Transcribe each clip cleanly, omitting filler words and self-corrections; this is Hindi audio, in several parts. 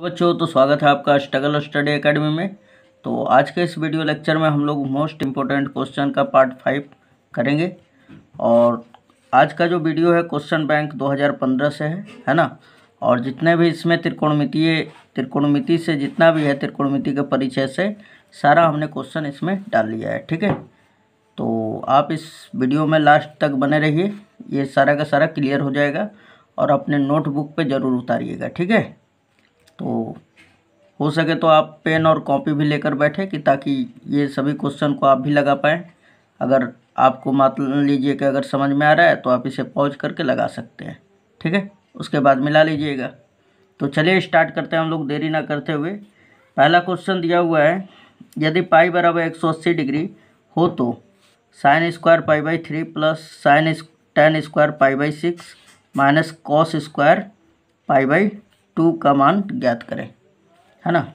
बच्चों, तो स्वागत है आपका स्ट्रगल स्टडी एकेडमी में। तो आज के इस वीडियो लेक्चर में हम लोग मोस्ट इम्पोर्टेंट क्वेश्चन का पार्ट 5 करेंगे। और आज का जो वीडियो है क्वेश्चन बैंक 2015 से है ना। और जितने भी इसमें त्रिकोणमिति से जितना भी है त्रिकोणमिति के परिचय से सारा हमने क्वेश्चन इसमें डाल लिया है। ठीक है, तो आप इस वीडियो में लास्ट तक बने रहिए, ये सारा का सारा क्लियर हो जाएगा। और अपने नोटबुक पे ज़रूर उतारिएगा। ठीक है, तो हो सके तो आप पेन और कॉपी भी लेकर बैठे कि ताकि ये सभी क्वेश्चन को आप भी लगा पाएँ। अगर आपको मान लीजिए कि अगर समझ में आ रहा है तो आप इसे पॉज करके लगा सकते हैं। ठीक है, उसके बाद मिला लीजिएगा। तो चलिए स्टार्ट करते हैं हम लोग देरी ना करते हुए। पहला क्वेश्चन दिया हुआ है, यदि पाई बराबर 180 डिग्री हो तो sine square pi by 3 plus sign ten square pi by 6 minus cos square pi by 2 का मान ज्ञात करें। है ना,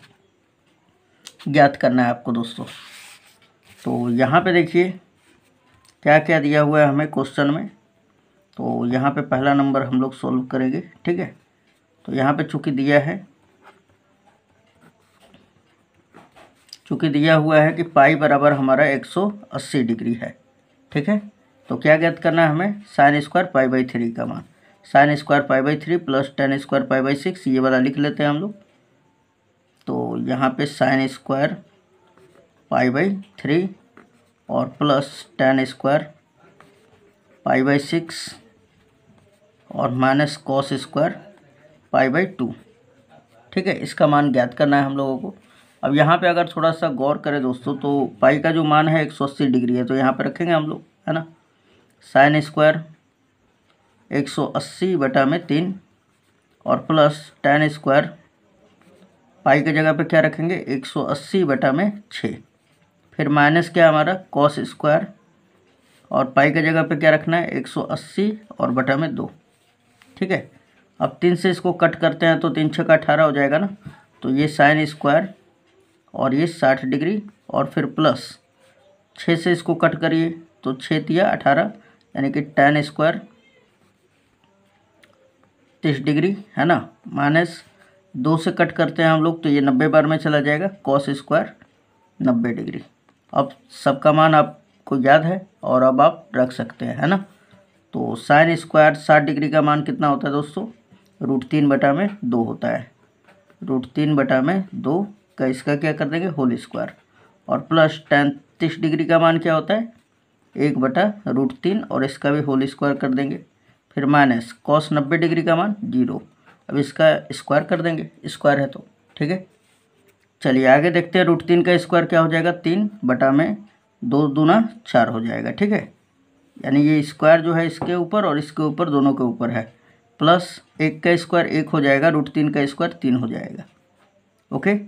ज्ञात करना है आपको दोस्तों। तो यहाँ पे देखिए क्या क्या दिया हुआ है हमें क्वेश्चन में। तो यहाँ पे पहला नंबर हम लोग सोल्व करेंगे। ठीक है, तो यहाँ पे चूँकि दिया हुआ है कि पाई बराबर हमारा 180 डिग्री है। ठीक है, तो क्या ज्ञात करना है हमें, साइन स्क्वायर पाई बाई 3 का मान। Sine square pi by 3 plus ten square pi by 6, ये वाला लिख लेते हैं हम लोग। तो यहाँ पे साइन स्क्वायर पाई बाई 3 और plus ten square pi by 6 और minus cos square pi by 2। ठीक है, इसका मान ज्ञात करना है हम लोगों को। अब यहाँ पे अगर थोड़ा सा गौर करें दोस्तों, तो पाई का जो मान है 180 डिग्री है, तो यहाँ पे रखेंगे हम लोग, है ना। साइन स्क्वायर 180 बटा में 3 और प्लस टेन स्क्वायर पाई की जगह पे क्या रखेंगे 180 बटा में 6, फिर माइनस क्या हमारा कॉस स्क्वायर और पाई की जगह पे क्या रखना है 180 और बटा में 2। ठीक है, अब 3 से इसको कट करते हैं तो 3 6 का 18 हो जाएगा ना। तो ये साइन स्क्वायर और ये 60 डिग्री और फिर प्लस 6 से इसको कट करिए तो 6 तिया 18, यानी कि टेन स्क्वायर 30 डिग्री, है ना। माइनस 2 से कट करते हैं हम लोग तो ये 90 बार में चला जाएगा, कॉस स्क्वायर 90 डिग्री। अब सबका मान आपको याद है और अब आप रख सकते हैं, है ना। तो साइन स्क्वायर 60 डिग्री का मान कितना होता है दोस्तों, √3 बटा में 2 होता है। √3 बटा में 2 का इसका क्या कर देंगे होल स्क्वायर, और प्लस 30 डिग्री का मान क्या होता है 1 बटा √3 और इसका भी होल स्क्वायर कर देंगे। फिर माइनस कॉस 90 डिग्री का मान 0, अब इसका स्क्वायर कर देंगे, स्क्वायर है तो। ठीक है, चलिए आगे देखते हैं। √3 का स्क्वायर क्या हो जाएगा 3 बटा में 2 दूना 4 हो जाएगा। ठीक है, यानी ये स्क्वायर जो है इसके ऊपर और इसके ऊपर दोनों के ऊपर है, प्लस 1 का स्क्वायर 1 हो जाएगा, √3 का स्क्वायर 3 हो जाएगा। ओके,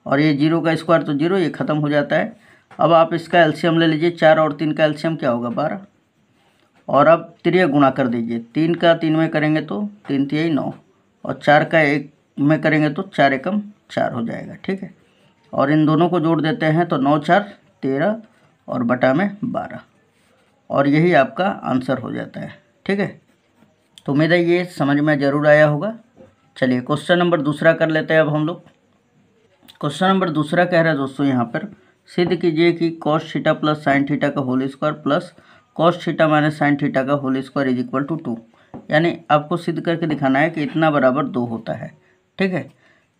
और ये 0 का स्क्वायर तो 0, ये ख़त्म हो जाता है। अब आप इसका एलसीएम ले लीजिए, 4 और 3 का एलसीएम क्या होगा 12, और अब त्रिय गुणा कर दीजिए। 3 का 3 में करेंगे तो 3 तिहाई 9 और 4 का 1 में करेंगे तो 4 एकम 4 हो जाएगा। ठीक है, और इन दोनों को जोड़ देते हैं तो 9 4 13 और बटा में 12, और यही आपका आंसर हो जाता है। ठीक है, तो उम्मीद है ये समझ में ज़रूर आया होगा। चलिए क्वेश्चन नंबर दूसरा कर लेते हैं अब हम लोग। क्वेश्चन नंबर दूसरा कह रहा है दोस्तों यहाँ पर, सिद्ध कीजिए कि cos theta plus sine theta का whole square plus cos theta minus sine theta का whole square is equal to 2। यानी आपको सिद्ध करके दिखाना है कि इतना बराबर 2 होता है। ठीक है,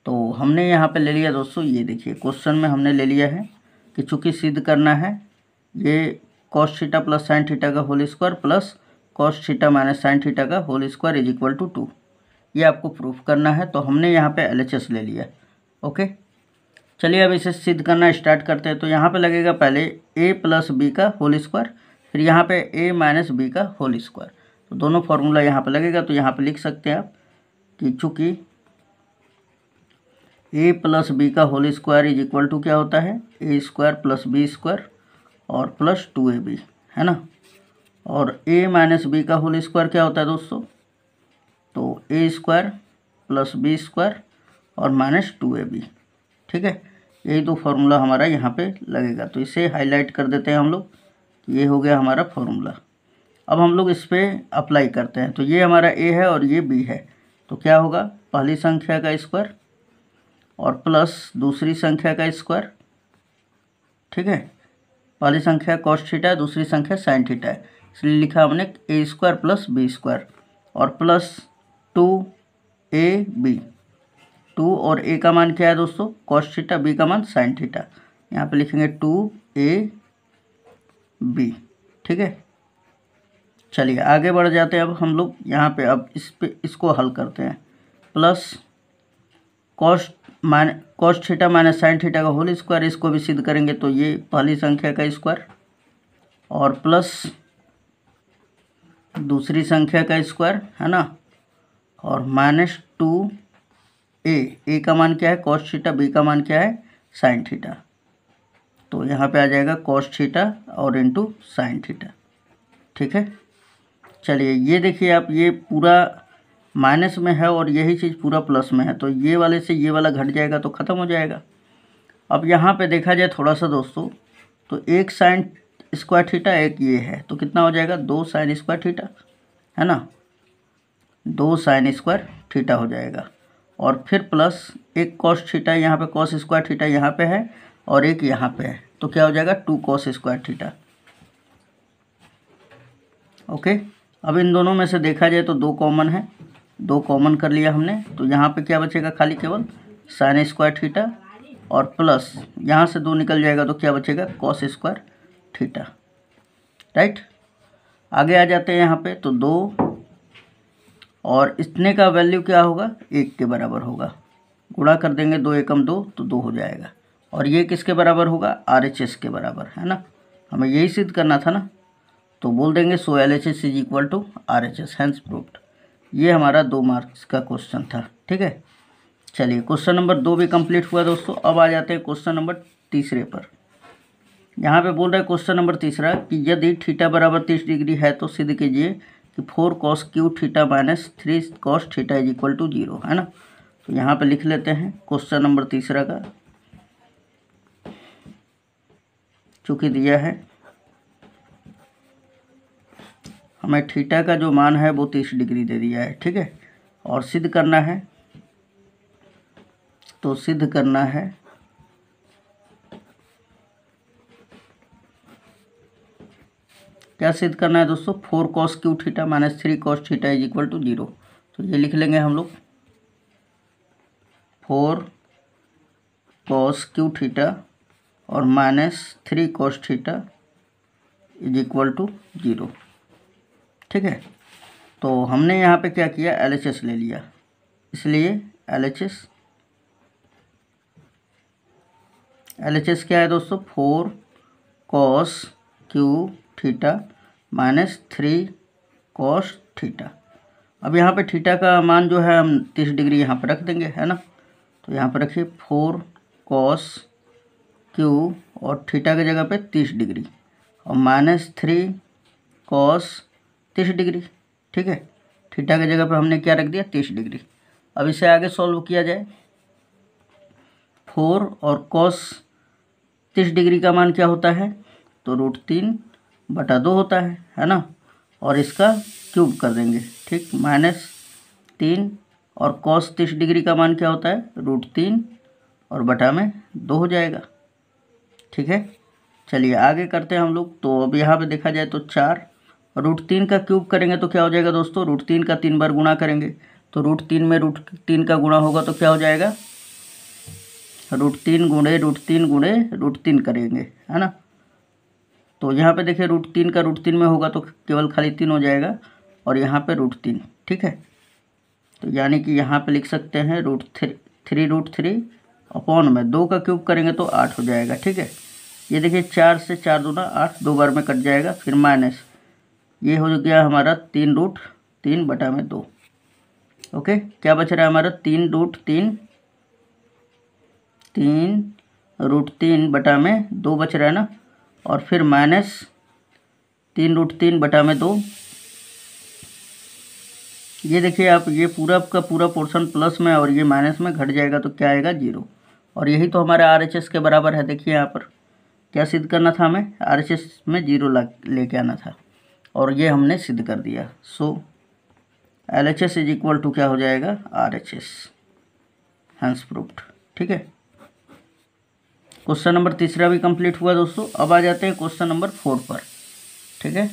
तो हमने यहाँ पे ले लिया दोस्तों, ये देखिए क्वेश्चन में हमने ले लिया है कि चूँकि सिद्ध करना है ये cos theta plus sine theta का whole square plus cos theta minus sine theta का whole square is equal to 2, ये आपको प्रूफ करना है। तो हमने यहाँ पे LHS ले लिया। ओके, चलिए अब इसे सिद्ध करना स्टार्ट करते हैं। तो यहाँ पे लगेगा पहले a प्लस बी का होल स्क्वायर, फिर यहाँ पे a माइनस बी का होल स्क्वायर, तो दोनों फार्मूला यहाँ पे लगेगा। तो यहाँ पे लिख सकते हैं आप कि चूँकि a प्लस बी का whole square is equal to क्या होता है a square plus B square और प्लस 2ab, है ना। और a माइनस बी का होल स्क्वायर क्या होता है दोस्तों, तो a square plus B square और माइनस 2ab। ठीक है, यही तो फार्मूला हमारा यहाँ पे लगेगा। तो इसे हाईलाइट कर देते हैं हम लोग, ये हो गया हमारा फार्मूला। अब हम लोग इस पर अप्लाई करते हैं। तो ये हमारा a है और ये b है, तो क्या होगा पहली संख्या का स्क्वायर और प्लस दूसरी संख्या का स्क्वायर, ठीक है। पहली संख्या कॉस थीटा है, दूसरी संख्या साइन थीटा है, इसलिए लिखा हमने ए स्क्वायर प्लस बी स्क्वायर और प्लस 2ab। 2 और a का मान क्या है दोस्तों, कॉस थीटा, b का मान साइन थीटा, यहाँ पे लिखेंगे 2ab, ठीक है। चलिए आगे बढ़ जाते हैं अब हम लोग यहाँ पे, अब इसको हल करते हैं। Plus cos theta minus sine theta का होल स्क्वायर, इसको भी सिद्ध करेंगे तो ये पहली संख्या का स्क्वायर और प्लस दूसरी संख्या का स्क्वायर, है ना, और माइनस 2a का मान क्या है कॉस थीटा, b का मान क्या है साइन थीटा, तो यहाँ पे आ जाएगा कॉस थीटा और इंटू साइन थीटा, ठीक है। चलिए ये देखिए आप, ये पूरा माइनस में है और यही चीज़ पूरा प्लस में है, तो ये वाले से ये वाला घट जाएगा तो ख़त्म हो जाएगा। अब यहाँ पे देखा जाए थोड़ा सा दोस्तों, तो एक साइन स्क्वायर थीटा एक ये है, तो कितना हो जाएगा 2 साइन स्क्वायर थीटा, है ना, 2 साइन स्क्वायर थीटा हो जाएगा। और फिर प्लस एक कॉस थीटा, यहाँ पे कॉस स्क्वायर थीटा यहाँ पे है और एक यहाँ पे है, तो क्या हो जाएगा 2 कॉस स्क्वायर थीटा, ओके। अब इन दोनों में से देखा जाए तो 2 कॉमन है, 2 कॉमन कर लिया हमने, तो यहाँ पे क्या बचेगा खाली केवल साइन स्क्वायर थीटा और प्लस यहाँ से 2 निकल जाएगा तो क्या बचेगा कॉस स्क्वायर थीटा, राइट। आगे आ जाते हैं यहाँ पे, तो 2 और इतने का वैल्यू क्या होगा 1 के बराबर होगा, गुणा कर देंगे 2 एकम 2 तो 2 हो जाएगा, और ये किसके बराबर होगा RHS के बराबर, है ना, हमें यही सिद्ध करना था ना, तो बोल देंगे so LHS is equal to RHS, hence proved. ये हमारा 2 मार्क्स का क्वेश्चन था, ठीक है। चलिए क्वेश्चन नंबर 2 भी कंप्लीट हुआ दोस्तों। अब आ जाते हैं क्वेश्चन नंबर तीसरे पर। यहाँ पे बोल रहा है क्वेश्चन नंबर तीसरा कि यदि थीटा बराबर 30 डिग्री है तो सिद्ध कीजिए कि 4 cos cube theta minus 3 cos theta is equal to 0, है ना। तो यहाँ पे लिख लेते हैं क्वेश्चन नंबर तीसरा का, चूँकि दिया है हमें थीटा का जो मान है वो 30 डिग्री दे दिया है, ठीक है, और सिद्ध करना है, तो सिद्ध करना है क्या सिद्ध करना है दोस्तों, 4 cos cube theta minus 3 cos theta is equal to 0। तो ये लिख लेंगे हम लोग 4 cos क्यू थीटा और minus 3 cos theta is equal to 0, ठीक है। तो हमने यहाँ पे क्या किया LHS ले लिया, इसलिए LHS क्या है दोस्तों 4 cos cube theta minus 3 cos theta. अब यहाँ पे थीटा का मान जो है हम 30 डिग्री यहाँ पर रख देंगे, है ना। तो यहाँ पर रखिए 4 cos क्यू और थीटा की जगह पे 30 डिग्री और माइनस 3 cos 30 डिग्री, ठीक है। थीटा की जगह पे हमने क्या रख दिया 30 डिग्री। अब इसे आगे सॉल्व किया जाए, 4 और cos 30 डिग्री का मान क्या होता है, तो √3/2 होता है ना, और इसका क्यूब कर देंगे, ठीक, -3 और cos 30 डिग्री का मान क्या होता है √3 और बटा में 2 हो जाएगा, ठीक है। चलिए आगे करते हैं हम लोग। तो अब यहाँ पे देखा जाए तो 4 √3 का क्यूब करेंगे तो क्या हो जाएगा दोस्तों, √3 का 3 बार गुणा करेंगे तो √3 में √3 का गुणा होगा तो क्या हो जाएगा √3 गुणे √3 करेंगे, है ना। तो यहाँ पे देखिए √3 का √3 में होगा तो केवल खाली 3 हो जाएगा और यहाँ पे √3, ठीक है। तो यानी कि यहाँ पे लिख सकते हैं √3 अपॉन में 2 का क्यूब करेंगे तो 8 हो जाएगा, ठीक है। ये देखिए 4 से 4 दूना 8, 2 बार में कट जाएगा, फिर माइनस ये हो गया हमारा 3√3/2, ओके। क्या बच रहा है हमारा 3√3/2 बच रहा है ना, और फिर माइनस 3√3/2। ये देखिए आप, ये पूरा का पूरा पोर्शन प्लस में और ये माइनस में घट जाएगा तो क्या आएगा 0, और यही तो हमारे RHS के बराबर है। देखिए यहाँ पर क्या सिद्ध करना था हमें, RHS में 0 लेके आना था और ये हमने सिद्ध कर दिया। सो LHS इज इक्वल टू क्या हो जाएगा RHS, हैंस प्रूव्ड, ठीक है, क्वेश्चन नंबर 3 भी कंप्लीट हुआ दोस्तों। अब आ जाते हैं क्वेश्चन नंबर 4 पर। ठीक है,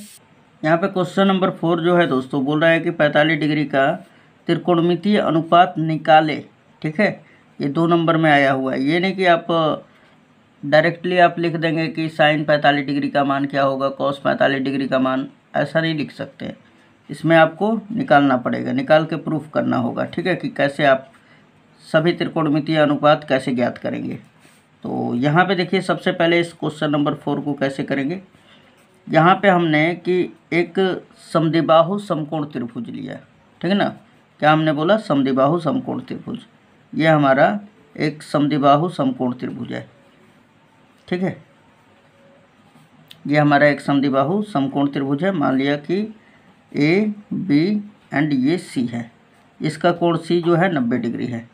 यहाँ पे क्वेश्चन नंबर 4 जो है दोस्तों बोल रहा है कि 45 डिग्री का त्रिकोणमितीय अनुपात निकाले। ठीक है, ये 2 नंबर में आया हुआ है। ये नहीं कि आप डायरेक्टली आप लिख देंगे कि साइन 45 डिग्री का मान क्या होगा, कॉस 45 डिग्री का मान, ऐसा नहीं लिख सकते। इसमें आपको निकालना पड़ेगा, निकाल के प्रूफ करना होगा। ठीक है, कि कैसे आप सभी त्रिकोणमितीय अनुपात कैसे ज्ञात करेंगे। तो यहाँ पे देखिए, सबसे पहले इस क्वेश्चन नंबर 4 को कैसे करेंगे। यहाँ पे हमने कि एक समद्विबाहु समकोण त्रिभुज लिया। ठीक है ना, क्या हमने बोला, समद्विबाहु समकोण त्रिभुज। ये हमारा एक समद्विबाहु समकोण त्रिभुज है। ठीक है, ये हमारा एक समद्विबाहु समकोण त्रिभुज है। मान लिया कि ए बी एंड ये सी है। इसका कोण सी जो है 90 डिग्री है।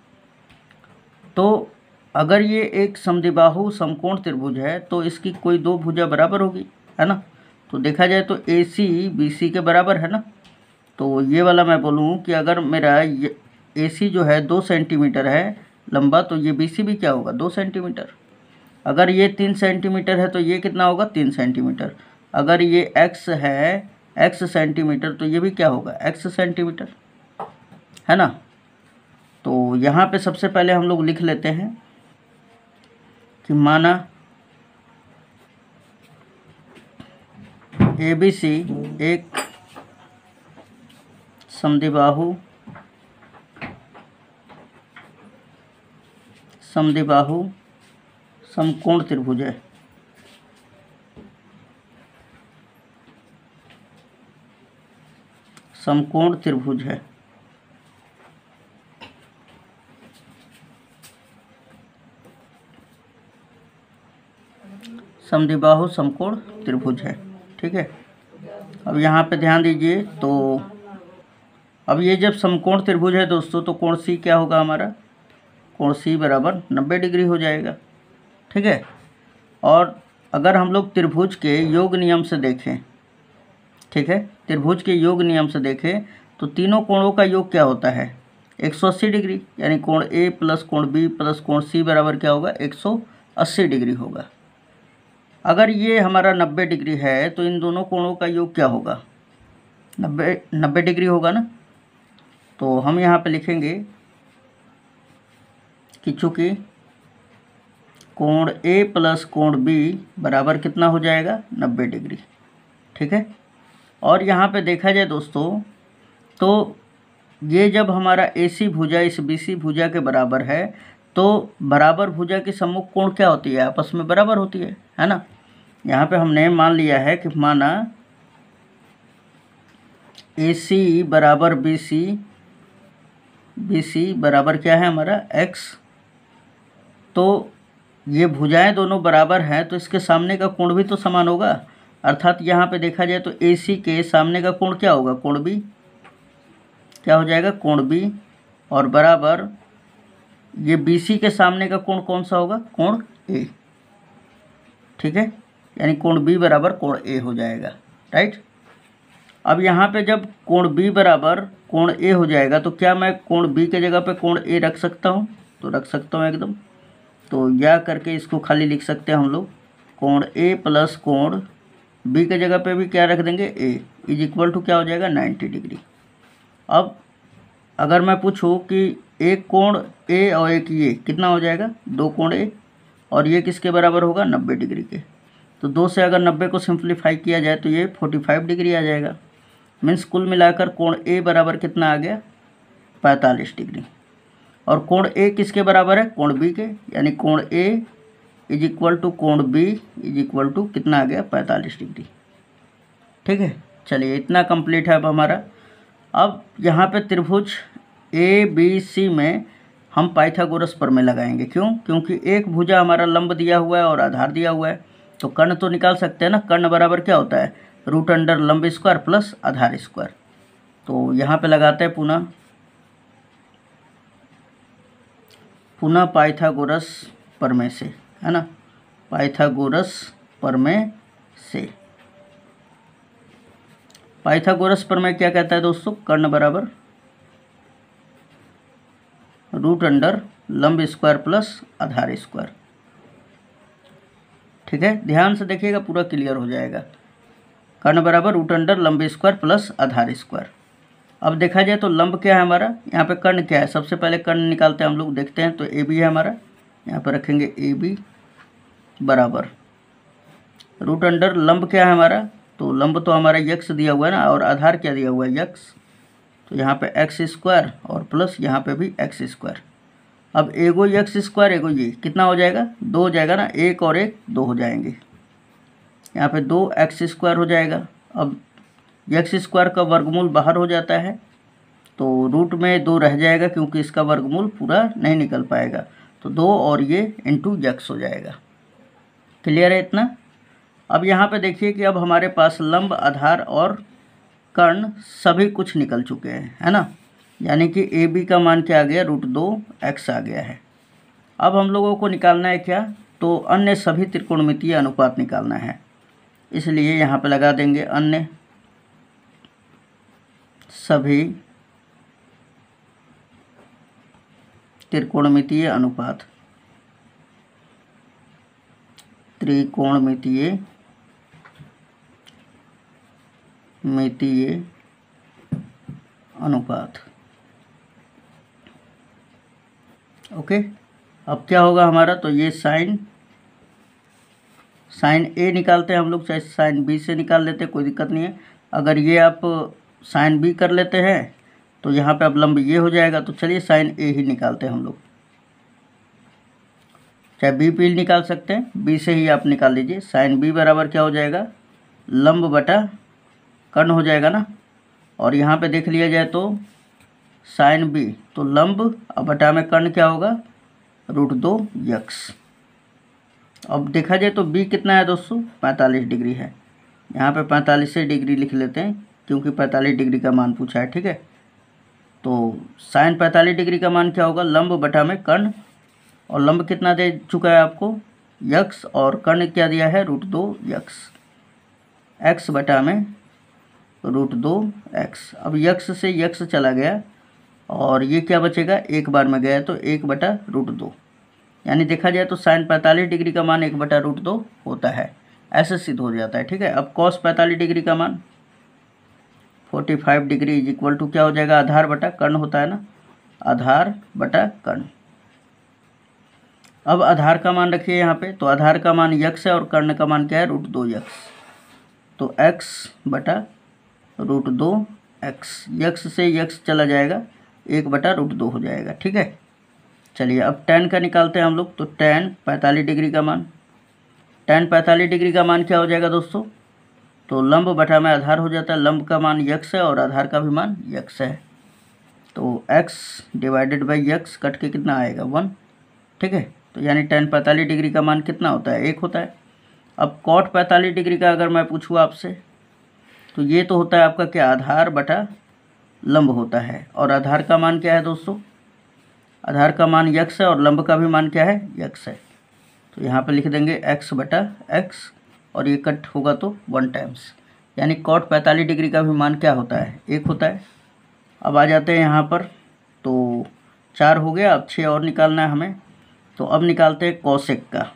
तो अगर ये एक समद्विबाहु समकोण त्रिभुज है तो इसकी कोई 2 भुजा बराबर होगी, है ना। तो देखा जाए तो ए सी बी सी के बराबर है ना। तो ये वाला मैं बोलूँ कि अगर मेरा ए सी जो है 2 सेंटीमीटर है लंबा, तो ये बी सी भी क्या होगा, 2 सेंटीमीटर। अगर ये 3 सेंटीमीटर है तो ये कितना होगा, 3 सेंटीमीटर। अगर ये एक्स है, एक्स सेंटीमीटर, तो ये भी क्या होगा, एक्स सेंटीमीटर, है ना। तो यहाँ पे सबसे पहले हम लोग लिख लेते हैं कि माना ए बी सी एक समद्विबाहु समकोण त्रिभुज है। समकोण त्रिभुज है। समद्विबाहु समकोण त्रिभुज है। ठीक है, अब यहाँ पे ध्यान दीजिए। तो अब ये जब समकोण त्रिभुज है दोस्तों, तो कोण सी क्या होगा हमारा, कोण सी बराबर 90 डिग्री हो जाएगा। ठीक है, और अगर हम लोग त्रिभुज के योग नियम से देखें, ठीक है, त्रिभुज के योग नियम से देखें तो तीनों कोणों का योग क्या होता है, 180 डिग्री। यानी कोण ए प्लस कोण बी प्लस कोण सी बराबर क्या होगा, 180 डिग्री होगा। अगर ये हमारा 90 डिग्री है तो इन दोनों कोणों का योग क्या होगा, 90 डिग्री होगा ना। तो हम यहाँ पे लिखेंगे कि चूँकि कोण ए प्लस कोण बी बराबर कितना हो जाएगा, 90 डिग्री। ठीक है, और यहाँ पे देखा जाए दोस्तों तो ये जब हमारा AC भुजा इस BC भुजा के बराबर है तो बराबर भुजा की सम्मुख कोण क्या होती है, आपस में बराबर होती है ना। यहाँ पे हमने मान लिया है कि माना AC बराबर BC बराबर क्या है हमारा x। तो ये भुजाएं दोनों बराबर हैं तो इसके सामने का कोण भी तो समान होगा। अर्थात यहाँ पे देखा जाए तो AC के सामने का कोण क्या होगा, कोण B, क्या हो जाएगा, कोण B, और बराबर ये BC के सामने का कोण कौन सा होगा, कोण A। ठीक है, यानी कोण B बराबर कोण A हो जाएगा, राइट। अब यहाँ पे जब कोण B बराबर कोण A हो जाएगा तो क्या मैं कोण B के जगह पे कोण A रख सकता हूँ, तो रख सकता हूँ एकदम। तो या करके इसको खाली लिख सकते हैं हम लोग, कोण A प्लस कोण B के जगह पे भी क्या रख देंगे, A इज इक्वल टू क्या हो जाएगा, 90 डिग्री। अब अगर मैं पूछूं कि एक कोण A और एक ये कितना हो जाएगा, 2 कोण A, और ये किसके बराबर होगा, 90 डिग्री के। तो 2 से अगर 90 को सिंप्लीफाई किया जाए तो ये 45 डिग्री आ जाएगा। मीन्स कुल मिलाकर कोण A बराबर कितना आ गया, 45 डिग्री। और कोण A किसके बराबर है, कोण B के, यानी कोण A इज इक्वल टू कोण B इज इक्वल टू कितना आ गया, 45 डिग्री। ठीक है, चलिए इतना कंप्लीट है अब हमारा। अब यहाँ पे त्रिभुज ABC में हम पाइथागोरस प्रमेय लगाएंगे। क्यों, क्योंकि एक भुजा हमारा लंब दिया हुआ है और आधार दिया हुआ है, तो कर्ण तो निकाल सकते हैं ना। कर्ण बराबर क्या होता है, रूट अंडर लंब स्क्वायर प्लस आधार स्क्वायर। तो यहाँ पे लगाते हैं पुनः पाइथागोरस प्रमेय से, है ना, पाइथागोरस प्रमेय से। पाइथागोरस प्रमेय क्या कहता है दोस्तों, कर्ण बराबर रूट अंडर लंब स्क्वायर प्लस आधार स्क्वायर। ठीक है, ध्यान से देखिएगा, पूरा क्लियर हो जाएगा। कर्ण बराबर रूट अंडर लंब स्क्वायर प्लस आधार स्क्वायर। अब देखा जाए तो लंब क्या है हमारा, यहाँ पे कर्ण क्या है, सबसे पहले कर्ण निकालते हैं हम लोग, देखते हैं। तो ए बी है हमारा, यहाँ पे रखेंगे ए बी बराबर रूट अंडर लंब क्या है हमारा, तो लंब तो हमारा यक्स दिया हुआ है ना, और आधार क्या दिया हुआ है, यक्स। तो यहाँ पे एक्स स्क्वायर और प्लस यहाँ पे भी एक्स स्क्वायर। अब एगो एक्स स्क्वायर एगो ये कितना हो जाएगा, 2 हो जाएगा ना, 1 और 1 2 हो जाएंगे। यहाँ पे 2 एक्स स्क्वायर हो जाएगा। अब एक्स स्क्वायर का वर्गमूल बाहर हो जाता है, तो रूट में 2 रह जाएगा, क्योंकि इसका वर्गमूल पूरा नहीं निकल पाएगा। तो 2 और ये इंटू यक्स हो जाएगा। क्लियर है इतना। अब यहाँ पे देखिए कि अब हमारे पास लंब, आधार और कर्ण सभी कुछ निकल चुके हैं, है ना। यानी कि ए बी का मान क्या आ गया, √2x आ गया है। अब हम लोगों को निकालना है क्या, तो अन्य सभी त्रिकोणमितीय अनुपात निकालना है। इसलिए यहाँ पे लगा देंगे अन्य सभी त्रिकोणमितीय अनुपात, त्रिकोणमितीय अनुपात। ओके, अब क्या होगा हमारा, तो ये साइन ए निकालते हैं हम लोग, चाहे साइन बी से निकाल लेते हैं, कोई दिक्कत नहीं है। अगर ये आप साइन बी कर लेते हैं तो यहाँ पे अब लंब ये हो जाएगा। तो चलिए साइन ए ही निकालते हैं हम लोग, चाहे बी पी निकाल सकते हैं, बी से ही आप निकाल लीजिए। साइन बी बराबर क्या हो जाएगा, लंब बटा कर्ण हो जाएगा ना। और यहाँ पे देख लिया जाए तो साइन बी, तो लंब अब बटा में कर्ण क्या होगा, √2x। अब देखा जाए तो बी कितना है दोस्तों, 45 डिग्री है। यहाँ पे 45 डिग्री लिख लेते हैं, क्योंकि 45 डिग्री का मान पूछा है। ठीक है, तो साइन 45 डिग्री का मान क्या होगा, लंब बटा में कर्ण। और लंब कितना दे चुका है आपको, यक्स, और कर्ण क्या दिया है, √2x। एक्स बटा में √2x। अब यक्स से यक्स चला गया, और ये क्या बचेगा, एक बार में गया तो 1/√2। यानी देखा जाए तो साइन 45 डिग्री का मान 1/√2 होता है, ऐसे सिद्ध हो जाता है। ठीक है, अब कॉस 45 डिग्री का मान 45 डिग्री इज इक्वल टू क्या हो जाएगा, आधार बटा कर्ण होता है ना, आधार बटा कर्ण। अब आधार का मान रखिए यहाँ पे, तो आधार का मान यक्स है और कर्ण का मान क्या है, √2x। तो x बटा √2x, यक्स से यक्स चला जाएगा, 1/√2 हो जाएगा। ठीक है, चलिए अब tan का निकालते हैं हम लोग। तो tan 45 डिग्री का मान, tan 45 डिग्री का मान क्या हो जाएगा दोस्तों, तो लंब बटा में आधार हो जाता है। लंब का मान यक्स है और आधार का भी मान यक्स है, तो x divided by x cut के कितना आएगा, 1। ठीक है, तो यानी tan 45 डिग्री का मान कितना होता है, 1 होता है। अब cot 45 डिग्री का अगर मैं पूछूँ आपसे, तो ये तो होता है आपका क्या, आधार बटा लंब होता है। और आधार का मान क्या है दोस्तों, आधार का मान यक्स है और लंब का भी मान क्या है, यक्स है। तो यहाँ पे लिख देंगे x बटा x, और ये कट होगा तो 1 टाइम्स, यानी cot 45 डिग्री का भी मान क्या होता है, 1 होता है। अब आ जाते हैं यहाँ पर, तो 4 हो गया, अब 6 और निकालना है हमें। तो अब निकालते हैं कोसेक का।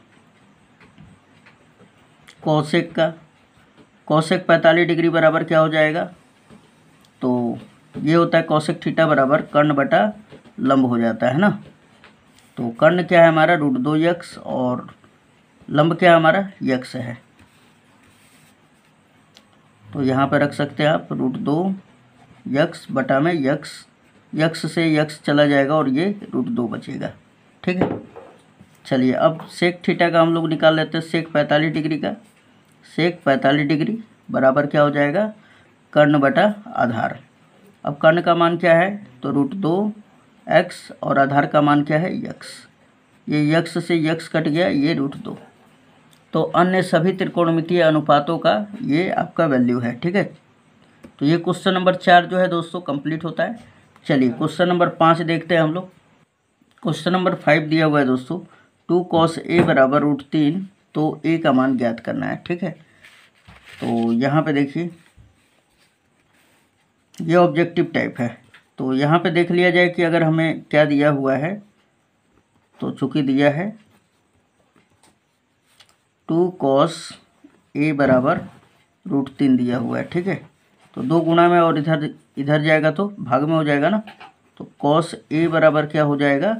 कोसेक 45 डिग्री बराबर क्या हो जाएगा, तो ये होता है कोसेक थीटा बराबर कर्ण बटा लंब हो जाता है ना। तो कर्ण क्या है हमारा, √2x, और लंब क्या हमारा, यक्स है। तो यहाँ पर रख सकते हैं आप √2x बटा में यक्स से यक्स चला जाएगा और ये √2 बचेगा। ठीक है, चलिए अब सेक थीटा का हम लोग निकाल लेते हैं, सेक 45 डिग्री का। सेक 45 डिग्री बराबर क्या हो जाएगा, कर्ण बटा आधार। अब कर्ण का मान क्या है, तो √2x, और आधार का मान क्या है, यक्स। ये यक्स से यक्स कट गया, ये √2। तो अन्य सभी त्रिकोणमितीय अनुपातों का ये आपका वैल्यू है। ठीक है, तो ये क्वेश्चन नंबर 4 जो है दोस्तों कंप्लीट होता है। चलिए क्वेश्चन नंबर 5 देखते हैं हम लोग। क्वेश्चन नंबर 5 दिया हुआ है दोस्तों, 2 cos a बराबर √3, तो a का मान ज्ञात करना है। ठीक है, तो यहाँ पे देखिए ये ऑब्जेक्टिव टाइप है। तो यहाँ पे देख लिया जाए कि अगर हमें क्या दिया हुआ है, तो चूँकि दिया है 2 cos A बराबर √3 दिया हुआ है, ठीक है। तो 2 गुणा में और इधर जाएगा तो भाग में हो जाएगा ना, तो cos A बराबर क्या हो जाएगा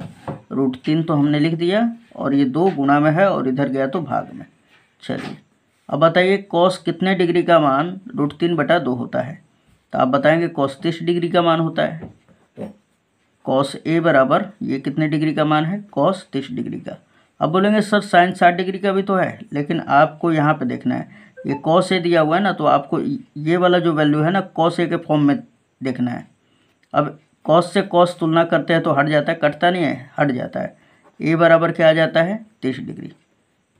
√3 तो हमने लिख दिया, और ये 2 गुणा में है और इधर गया तो भाग में। चलिए अब बताइए cos कितने डिग्री का मान √3/2 होता है, तो आप बताएंगे cos 30 डिग्री का मान होता है। cos A बराबर ये कितने डिग्री का मान है, cos 30 डिग्री का। अब बोलेंगे सर sin 60 डिग्री का भी तो है, लेकिन आपको यहाँ पे देखना है, ये cos A दिया हुआ है ना, तो आपको ये वाला जो वैल्यू है ना cos A के फॉर्म में देखना है। अब cos से cos तुलना करते हैं तो हट जाता है, कटता नहीं है, हट जाता है। A बराबर क्या आ जाता है 30 डिग्री,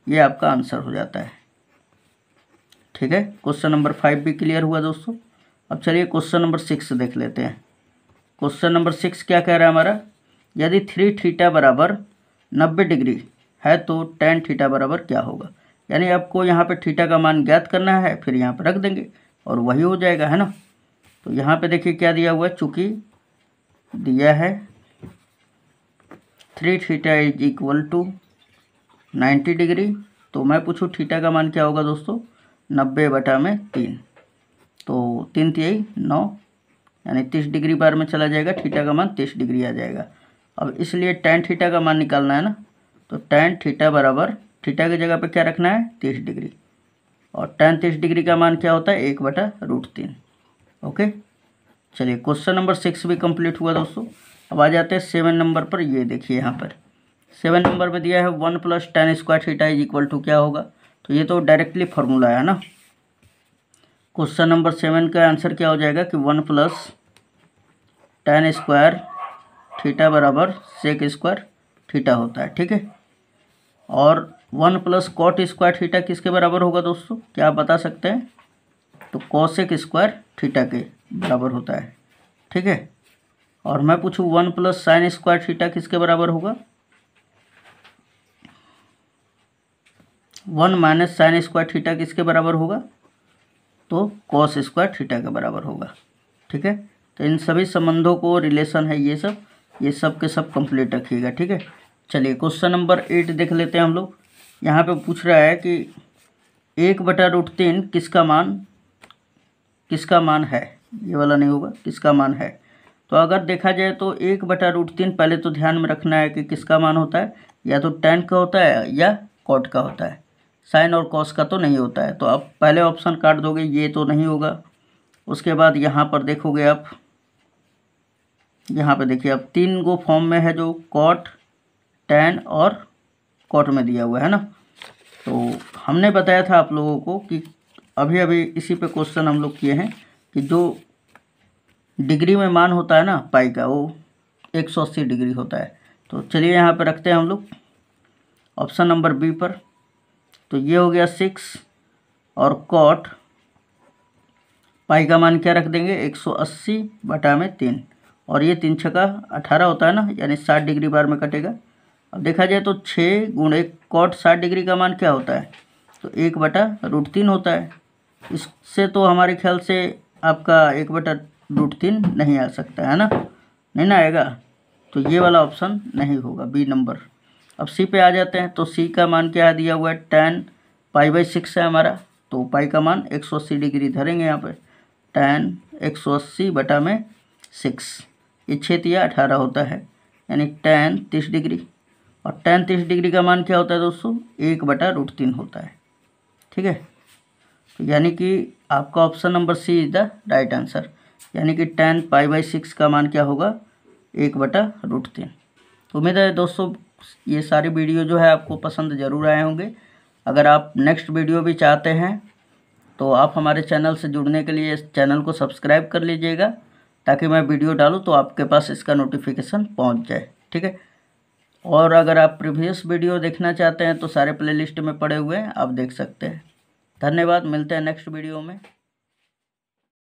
ये आपका आंसर हो जाता है, ठीक है। क्वेश्चन नंबर 5 भी क्लियर हुआ दोस्तों। अब चलिए क्वेश्चन नंबर 6 देख लेते हैं। क्वेश्चन नंबर 6 क्या कह रहा है हमारा, यदि 3θ बराबर 90 डिग्री है तो tan θ बराबर क्या होगा। यानी आपको यहाँ पे थीटा का मान ज्ञात करना है, फिर यहाँ पे रख देंगे और वही हो जाएगा, है ना। तो यहाँ पे देखिए क्या दिया हुआ है, चूँकि दिया है 3θ = 90 डिग्री, तो मैं पूछूँ थीटा का मान क्या होगा दोस्तों, 90/3, तो 3 तिहाई 9, यानी 30 डिग्री बार में चला जाएगा, थीटा का मान 30 डिग्री आ जाएगा। अब इसलिए tan थीटा का मान निकालना है ना, तो tan थीटा बराबर थीटा की जगह पे क्या रखना है 30 डिग्री, और tan 30 डिग्री का मान क्या होता है 1/√3। ओके, चलिए क्वेश्चन नंबर 6 भी कंप्लीट हुआ दोस्तों। अब आ जाते हैं 7 नंबर पर। ये देखिए यहाँ पर 7 नंबर में दिया है 1 + tan² θ क्या होगा, तो ये तो डायरेक्टली फार्मूला है ना। क्वेश्चन नंबर 7 का आंसर क्या हो जाएगा कि 1 + tan² θ बराबर sec² θ होता है, ठीक है। और 1 + cot² θ किसके बराबर होगा दोस्तों, क्या आप बता सकते हैं, तो cosec² θ के बराबर होता है, ठीक है। और मैं पूछूँ 1 + sin² θ किसके बराबर होगा, 1 - sin² θ किसके बराबर होगा, तो cos² θ के बराबर होगा, ठीक है। तो इन सभी संबंधों को रिलेशन है ये सब के सब कंप्लीट रखिएगा, ठीक है। चलिए क्वेश्चन नंबर 8 देख लेते हैं हम लोग। यहाँ पे पूछ रहा है कि 1/√3 किसका मान है, ये वाला नहीं होगा, किसका मान है। तो अगर देखा जाए तो 1/√3 पहले तो ध्यान में रखना है कि किसका मान होता है, या तो tan का होता है या cot का होता है, साइन और cos का तो नहीं होता है। तो आप पहले ऑप्शन काट दोगे, ये तो नहीं होगा। उसके बाद यहाँ पर देखोगे आप, यहाँ पे देखिए आप 3 गो फॉर्म में है, जो cot, tan और cot में दिया हुआ है ना। तो हमने बताया था आप लोगों को कि अभी इसी पे क्वेश्चन हम लोग किए हैं कि जो डिग्री में मान होता है ना पाई का, वो 180 डिग्री होता है। तो चलिए यहाँ पे रखते हैं हम लोग ऑप्शन नंबर बी पर। तो ये हो गया 6, और cot पाई का मान क्या रख देंगे 180/3, और ये 3 छक्का 18 होता है ना, यानी 60 डिग्री बार में कटेगा। अब देखा जाए तो 6 × cot 60 डिग्री का मान क्या होता है, तो 1/√3 होता है। इससे तो हमारे ख्याल से आपका 1/√3 नहीं आ सकता है ना, नहीं ना आएगा, तो ये वाला ऑप्शन नहीं होगा, बी नंबर। अब सी पे आ जाते हैं। तो सी का मान क्या दिया हुआ है, tan π/6 है हमारा, तो पाई का मान 180 डिग्री धरेंगे यहाँ पे, tan 180/6, ये 6 या 18 होता है, यानी tan 30 डिग्री, और tan 30 डिग्री का मान क्या होता है दोस्तों 1/√3 होता है, ठीक है। तो यानी कि आपका option number C is the right answer, यानी कि tan π/6 का मान क्या होगा 1/√3। तो उम्मीद है दोस्तों ये सारी वीडियो जो है आपको पसंद ज़रूर आए होंगे। अगर आप नेक्स्ट वीडियो भी चाहते हैं तो आप हमारे चैनल से जुड़ने के लिए इस चैनल को सब्सक्राइब कर लीजिएगा, ताकि मैं वीडियो डालूँ तो आपके पास इसका नोटिफिकेशन पहुंच जाए, ठीक है। और अगर आप प्रीवियस वीडियो देखना चाहते हैं तो सारे प्लेलिस्ट में पड़े हुए हैं, आप देख सकते हैं। धन्यवाद, मिलते हैं नेक्स्ट वीडियो में।